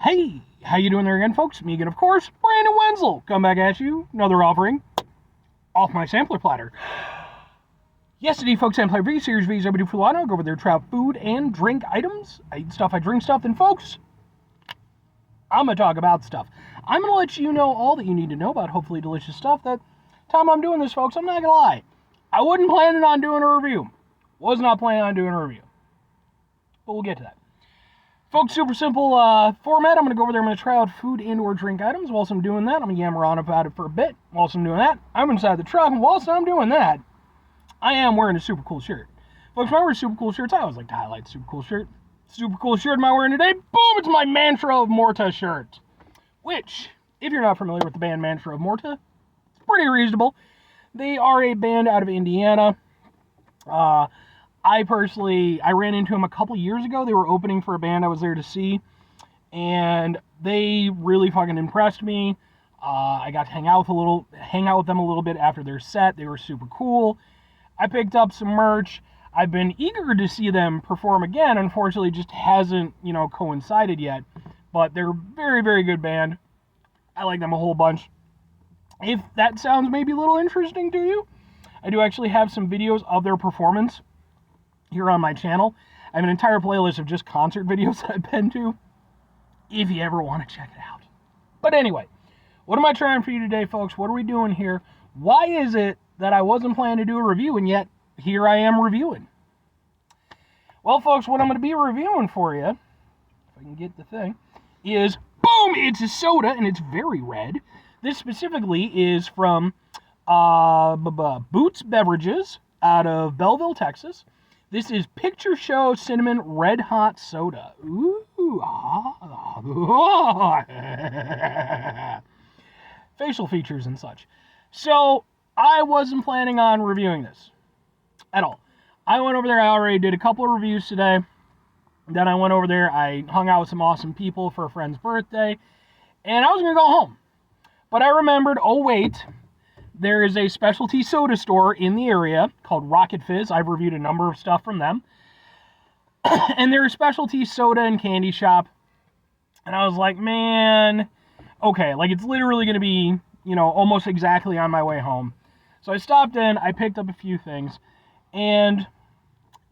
Hey, how you doing there again, folks? Me again, of course, Brandon Wenzel. Come back at you, another offering off my sampler platter. Yesterday, folks, sampler V series V's I do for Lano. Go over there, try out food and drink items. I eat stuff, I drink stuff. Then, folks, I'm gonna talk about stuff. I'm gonna let you know all that you need to know about hopefully delicious stuff. That time I'm doing this, folks, I'm not gonna lie. I wasn't planning on doing a review. Was not planning on doing a review. But we'll get to that. Folks, super simple format. I'm going to go over there. I'm going to try out food and or drink items. Whilst I'm doing that, I'm going to yammer on about it for a bit. Whilst I'm doing that, I'm inside the truck. And whilst I'm doing that, I am wearing a super cool shirt. Folks, when I wear super cool shirts, I always like to highlight super cool shirt. Super cool shirt am I wearing today? Boom! It's my Mantra of Morta shirt. Which, if you're not familiar with the band Mantra of Morta, it's pretty reasonable. They are a band out of Indiana. I ran into them a couple years ago. They were opening for a band I was there to see, and they really fucking impressed me. I got to hang out with them a little bit after their set. They were super cool. I picked up some merch. I've been eager to see them perform again. Unfortunately, it just hasn't, coincided yet. But they're a very, very good band. I like them a whole bunch. If that sounds maybe a little interesting to you, I do actually have some videos of their performance here on my channel. I have an entire playlist of just concert videos that I've been to, if you ever want to check it out. But anyway, what am I trying for you today, folks? What are we doing here? Why is it that I wasn't planning to do a review, and yet here I am reviewing? Well, folks, what I'm going to be reviewing for you, if I can get the thing, is, boom, it's a soda, and it's very red. This specifically is from Boots Beverages out of Belleville, Texas. This is Picture Show Cinnamon Red Hot Soda. Ooh, facial features and such. So, I wasn't planning on reviewing this at all. I went over there, I already did a couple of reviews today. Then I went over there, I hung out with some awesome people for a friend's birthday, and I was going to go home. But I remembered, oh wait, there is a specialty soda store in the area called Rocket Fizz. I've reviewed a number of stuff from them. And they're a specialty soda and candy shop. And I was like, man, okay, like it's literally going to be, almost exactly on my way home. So I stopped in, I picked up a few things, and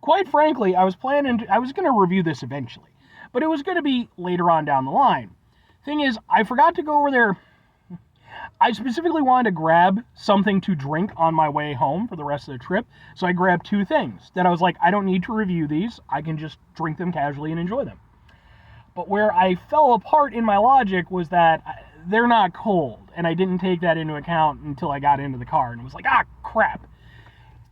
quite frankly, I was going to review this eventually, but it was going to be later on down the line. Thing is, I forgot to go over there. I specifically wanted to grab something to drink on my way home for the rest of the trip, so I grabbed two things that I was like, I don't need to review these, I can just drink them casually and enjoy them. But where I fell apart in my logic was that they're not cold, and I didn't take that into account until I got into the car, and it was like, crap.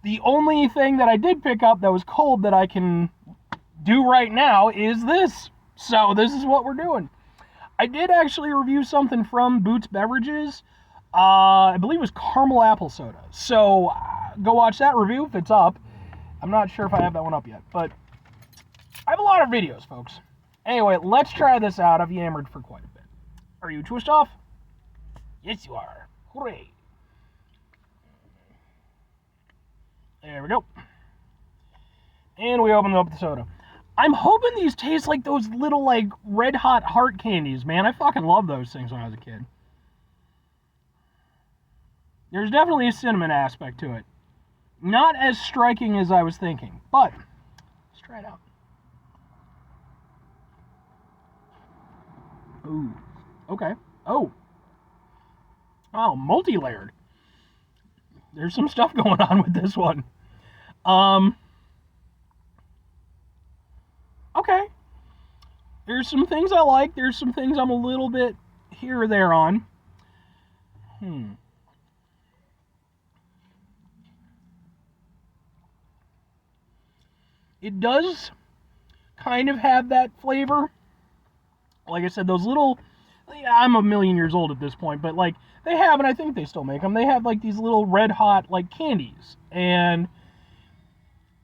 The only thing that I did pick up that was cold that I can do right now is this. So this is what we're doing. I did actually review something from Boots Beverages. I believe it was caramel apple soda. So go watch that review if it's up. I'm not sure if I have that one up yet, but I have a lot of videos, folks. Anyway, let's try this out. I've yammered for quite a bit. Are you twist off? Yes, you are. Hooray. There we go. And we open up the soda. I'm hoping these taste like those little, red hot heart candies, man. I fucking loved those things when I was a kid. There's definitely a cinnamon aspect to it. Not as striking as I was thinking, but let's try it out. Ooh, okay. Oh, multi-layered. There's some stuff going on with this one. Okay. There's some things I like. There's some things I'm a little bit here or there on. It does kind of have that flavor. Like I said, those little... I'm a million years old at this point, but, they have, and I think they still make them, they have, these little red-hot, candies. And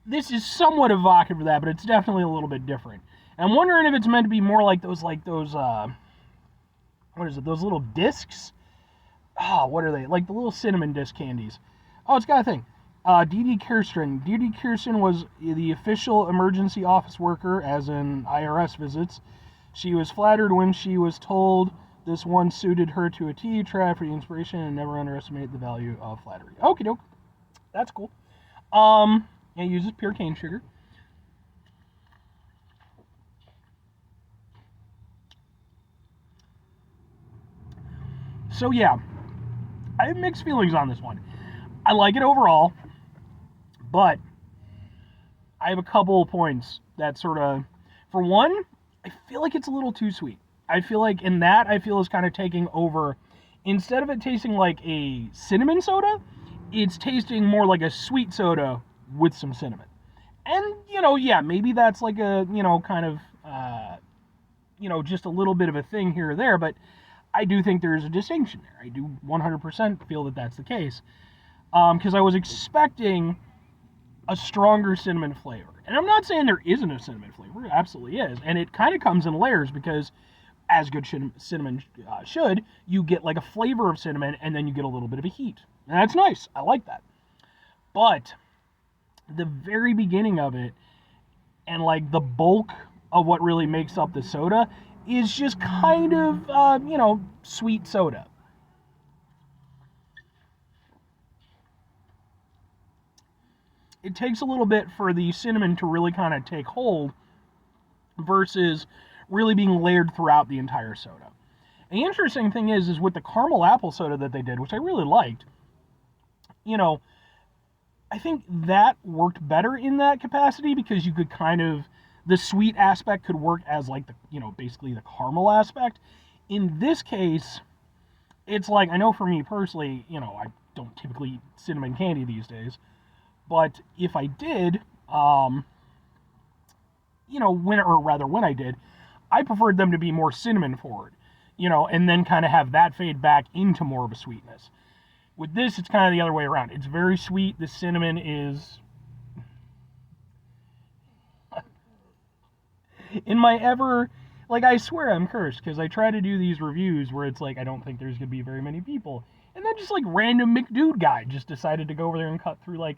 this is somewhat evocative of that, but it's definitely a little bit different. And I'm wondering if it's meant to be more like those, what is it, those little discs? Oh, what are they? Like the little cinnamon disc candies. Oh, it's got a thing. D.D. Kirsten. D.D. Kirsten was the official emergency office worker, as in IRS visits, She was flattered when she was told this one suited her to a T. Tried for the inspiration and never underestimate the value of flattery. Okie doke. That's cool. It uses pure cane sugar. So yeah, I have mixed feelings on this one. I like it overall, but I have a couple of points that sort of, for one, I feel like it's a little too sweet. I feel like in that, I feel is kind of taking over. Instead of it tasting like a cinnamon soda, it's tasting more like a sweet soda with some cinnamon. And, yeah, maybe that's like a, kind of, just a little bit of a thing here or there, but I do think there's a distinction there. I do 100% feel that that's the case. Because I was expecting a stronger cinnamon flavor. And I'm not saying there isn't a cinnamon flavor. It absolutely is. And it kind of comes in layers because as good cinnamon should, you get like a flavor of cinnamon and then you get a little bit of a heat. And that's nice. I like that. But the very beginning of it and like the bulk of what really makes up the soda is just kind of, sweet soda. It takes a little bit for the cinnamon to really kind of take hold versus really being layered throughout the entire soda. And the interesting thing is with the caramel apple soda that they did, which I really liked, I think that worked better in that capacity because you could kind of, the sweet aspect could work as like the, basically the caramel aspect. In this case, it's like, I know for me personally, I don't typically eat cinnamon candy these days, but if I did, when I did, I preferred them to be more cinnamon forward, and then kind of have that fade back into more of a sweetness. With this, it's kind of the other way around. It's very sweet. The cinnamon is... in my ever... Like, I swear I'm cursed, because I try to do these reviews where it's like, I don't think there's going to be very many people. And then just, like, random McDude guy just decided to go over there and cut through, like,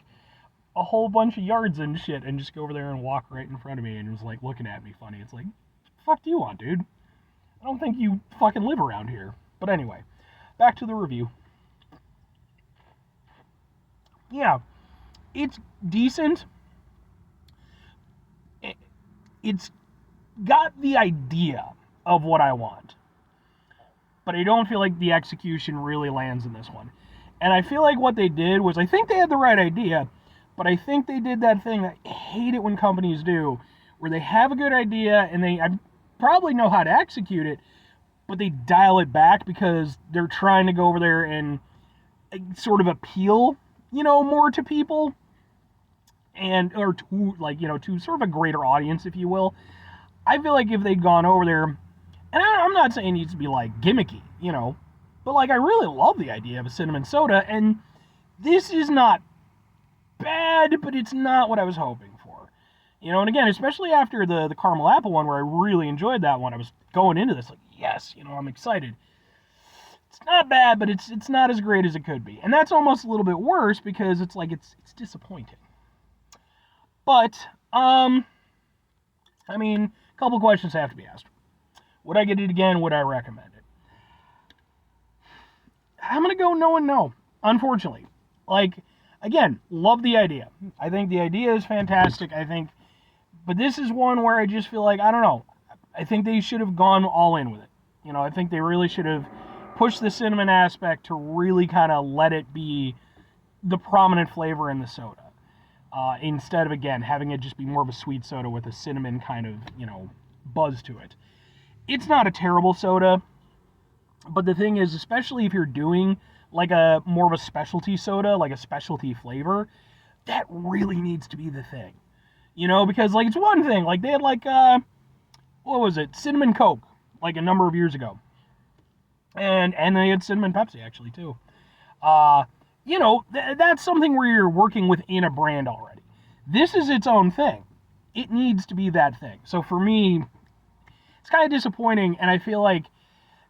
a whole bunch of yards and shit and just go over there and walk right in front of me and was, like, looking at me funny. It's like, fuck do you want, dude? I don't think you fucking live around here. But anyway, back to the review. Yeah, it's decent. It's got the idea of what I want. But I don't feel like the execution really lands in this one. And I feel like what they did was, I think they had the right idea, but I think they did that thing that I hate it when companies do, where they have a good idea and I probably know how to execute it, but they dial it back because they're trying to go over there and sort of appeal, more to people or to sort of a greater audience, if you will. I feel like if they'd gone over there, and I'm not saying it needs to be like gimmicky, but like I really love the idea of a cinnamon soda, and this is not bad, but it's not what I was hoping for. And again, especially after the caramel apple one where I really enjoyed that one, I was going into this like, yes, I'm excited. It's not bad, but it's not as great as it could be. And that's almost a little bit worse because it's like it's disappointing. But a couple questions have to be asked. Would I get it again? Would I recommend it? I'm going to go no and no, unfortunately. Like, again, love the idea. I think the idea is fantastic. But this is one where I just feel like, I don't know. I think they should have gone all in with it. I think they really should have pushed the cinnamon aspect to really kind of let it be the prominent flavor in the soda. Instead of, again, having it just be more of a sweet soda with a cinnamon kind of, buzz to it. It's not a terrible soda, but the thing is, especially if you're doing like a more of a specialty soda, like a specialty flavor, that really needs to be the thing. Because like it's one thing, like they had like, what was it? Cinnamon Coke, like a number of years ago. And they had cinnamon Pepsi actually too. That's something where you're working within a brand already. This is its own thing. It needs to be that thing. So for me, it's kind of disappointing, and I feel like,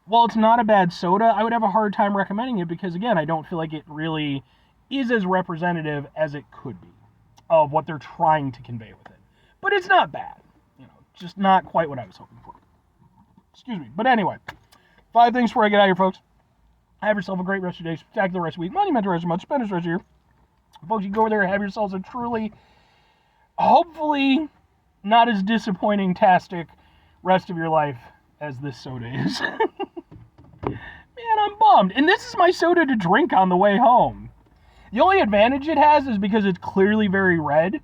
while it's not a bad soda, I would have a hard time recommending it because, again, I don't feel like it really is as representative as it could be of what they're trying to convey with it. But it's not bad. Just not quite what I was hoping for. Excuse me. But anyway, 5 things before I get out of here, folks. Have yourself a great rest of your day, spectacular rest of the week, monumental rest of the month, spend this rest of your year. Folks, you can go over there and have yourselves a truly, hopefully, not as disappointing-tastic rest of your life as this soda is. Man, I'm bummed. And this is my soda to drink on the way home. The only advantage it has is because it's clearly very red.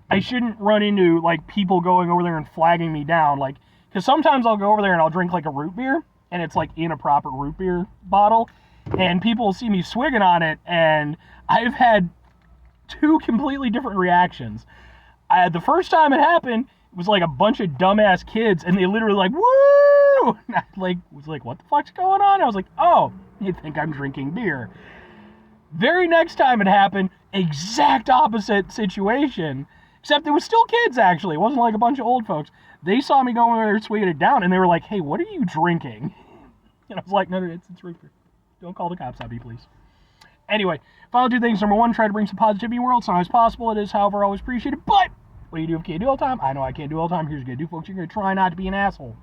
I shouldn't run into, like, people going over there and flagging me down. Like, because sometimes I'll go over there and I'll drink, like, a root beer, and it's, like, in a proper root beer bottle, and people will see me swigging on it, and I've had 2 completely different reactions. The first time it happened, it was, like, a bunch of dumbass kids, and they literally, like, woo! And I, like, was like, what the fuck's going on? I was like, oh, you think I'm drinking beer. Very next time it happened, exact opposite situation, except it was still kids, actually. It wasn't like a bunch of old folks. They saw me going over there swigging it down, and they were like, hey, what are you drinking? And I was like, no, it's root beer. Don't call the cops on me, please. Anyway, final 2 things. Number 1, try to bring some positivity in the world. It's not always possible. It is, however, always appreciated. But what do you do if you can't do all the time? I know I can't do all the time. Here's what you're going to do, folks. You're going to try not to be an asshole.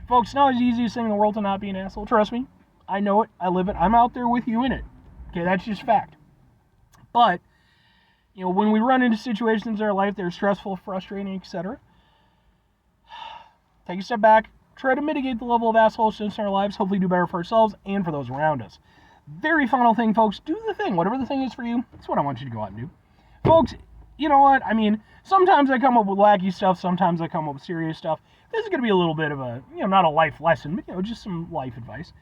Folks, it's not the easiest thing in the world to not be an asshole. Trust me. I know it. I live it. I'm out there with you in it. Okay, that's just fact. But, you know, when we run into situations in our life that are stressful, frustrating, etc., take a step back, try to mitigate the level of assholishness in our lives, hopefully do better for ourselves and for those around us. Very final thing, folks, do the thing. Whatever the thing is for you, that's what I want you to go out and do. Folks, you know what? I mean, sometimes I come up with wacky stuff, sometimes I come up with serious stuff. This is going to be a little bit of a, you know, not a life lesson, but, you know, just some life advice.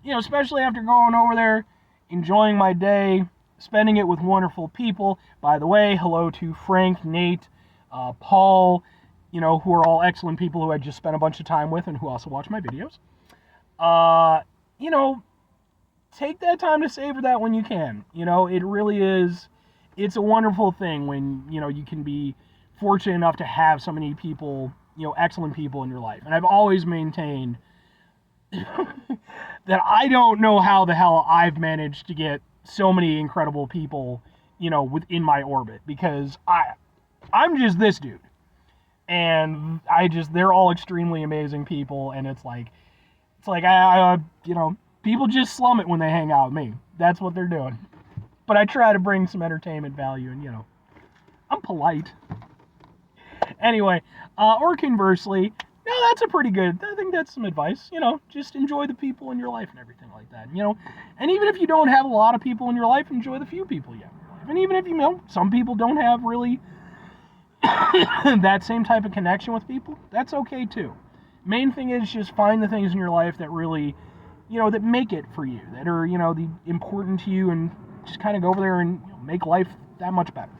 You know, especially after going over there, enjoying my day, spending it with wonderful people. By the way, hello to Frank, Nate, Paul, you know, who are all excellent people who I just spent a bunch of time with and who also watch my videos. You know, take that time to savor that when you can. You know, it really is, it's a wonderful thing when, you know, you can be fortunate enough to have so many people, you know, excellent people in your life. And I've always maintained that I don't know how the hell I've managed to get so many incredible people, you know, within my orbit, because I'm just this dude. And they're all extremely amazing people, and it's like, you know, people just slum it when they hang out with me. That's what they're doing. But I try to bring some entertainment value, and, you know, I'm polite. Anyway, or conversely, no, that's a pretty good, I think that's some advice, you know, just enjoy the people in your life and everything like that, you know, and even if you don't have a lot of people in your life, enjoy the few people you have in your life, and even if, you know, some people don't have really that same type of connection with people, that's okay too. Main thing is just find the things in your life that really, you know, that make it for you, that are, you know, important to you, and just kind of go over there and, you know, make life that much better.